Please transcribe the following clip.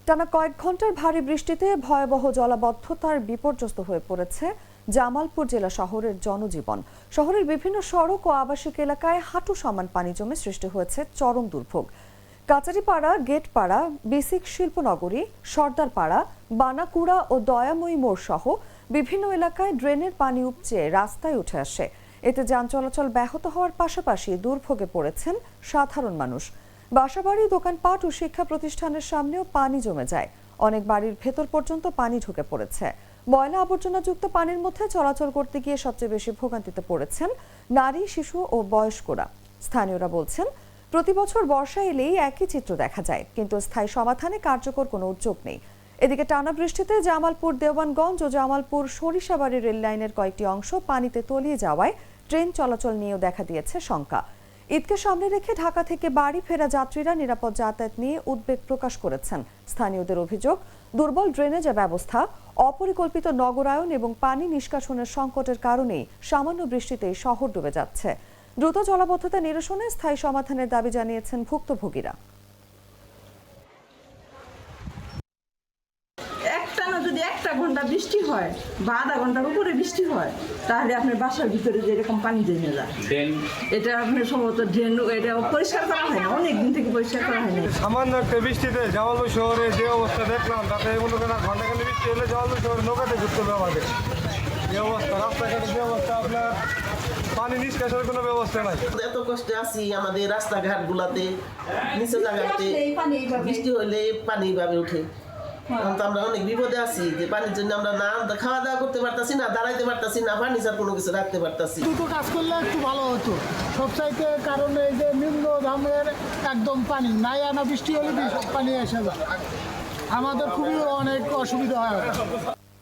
টানা কয়েক ঘন্টার ভারী বৃষ্টিতে ভয়াবহ জলাবদ্ধতার বিপর্যস্ত হয়ে পড়েছে জামালপুর জেলা শহরের জনজীবন। শহরের বিভিন্ন সড়ক ও আবাসিক এলাকায় হাঁটু সমান পানি জমে সৃষ্টি হয়েছে চরম দুর্ভোগ। কাচারিপাড়া, গেটপাড়া, বিসিক শিল্পনগরী, সর্দারপাড়া, বানাকুড়া ও দয়াময়ী মোড় সহ বিভিন্ন এলাকায় ড্রেনের পানি উপচে রাস্তায় উঠে আসে। এতে যান চলাচল ব্যাহত হওয়ার পাশাপাশি দুর্ভোগে পড়েছেন সাধারণ মানুষ। বাসাবাড়ি, দোকানপাট ও শিক্ষা প্রতিষ্ঠানের সামনেও পানি জমে যায়। অনেক বাড়ির ভেতর পর্যন্ত পানি ঢুকে পড়েছে। ময়লা আবর্জনাযুক্ত পানির মধ্যে চলাচল করতে গিয়ে সবচেয়ে বেশি ভোগান্তিতে পড়েছেন নারী, শিশু ও বয়স্করা। স্থানীয়রা বলছেন, প্রতি বছর বর্ষা এলেই একই চিত্র দেখা যায়, কিন্তু স্থায়ী সমাধানে কার্যকর কোনো উদ্যোগ নেই। এদিকে টানা বৃষ্টিতে জামালপুর, দেওয়ানগঞ্জ ও জামালপুর সরিষাবাড়ি রেল লাইনের কয়েকটি অংশ পানিতে তলিয়ে যাওয়ায় ট্রেন চলাচল নিয়েও দেখা দিয়েছে শঙ্কা। ঈদকে সামনে রেখে ঢাকা থেকে বাড়ি ফেরা যাত্রীরা নিরাপদ যাতায়াত নিয়ে উদ্বেগ প্রকাশ করেছেন। স্থানীয়দের অভিযোগ, দুর্বল ড্রেনেজ ব্যবস্থা, অপরিকল্পিত নগরায়ন এবং পানি নিষ্কাশনের সংকটের কারণেই সামান্য বৃষ্টিতেই শহর ডুবে যাচ্ছে। দ্রুত জলাবদ্ধতা নিরসনে স্থায়ী সমাধানের দাবি জানিয়েছেন ভুক্তভোগীরা। যদি একটা ঘন্টা বৃষ্টি হয় বা আধা ঘন্টার উপরে বৃষ্টি হয়, তাহলে আপনার বাসার ভিতরে যেরকম পানি জমে যায়, এটা আপনার সম্ভবত ড্রেন এটা পরিষ্কার করা হয় না, অনেক দিন থেকে পরিষ্কার করা হয় না। সামান্য একটা বৃষ্টিতে জামালপুর শহরে যে অবস্থা দেখলাম, তাতে মনে করেন ঘন্টাখানি বৃষ্টি হলে জামালপুর শহরে নৌকাতে ঘুরতে হবে আমাদের। যে অবস্থা, রাস্তাঘাটের যে অবস্থা, আপনার পানি নিষ্কাশনের কোনো ব্যবস্থা নাই। এত কষ্টে আছি আমাদের রাস্তাঘাট গুলাতে, নিচে জায়গাতে বৃষ্টি হলে পানি ভাবে উঠে। আমরা অনেক বিপদে আছি যে পানির জন্য আমরা না খাওয়া দাওয়া করতে পারতাছি না, দাঁড়াইতে পারতাছি না, ফার্নিচার কোনো কিছু রাখতে পারতাছি। দুটো কাজ করলে একটু ভালো হতো সবচাইতে, কারণ এই যে নিম্ন ধামের একদম পানি নাই, আনা বৃষ্টি হলে পানি এসে যায়, আমাদের খুবই অনেক অসুবিধা হয়।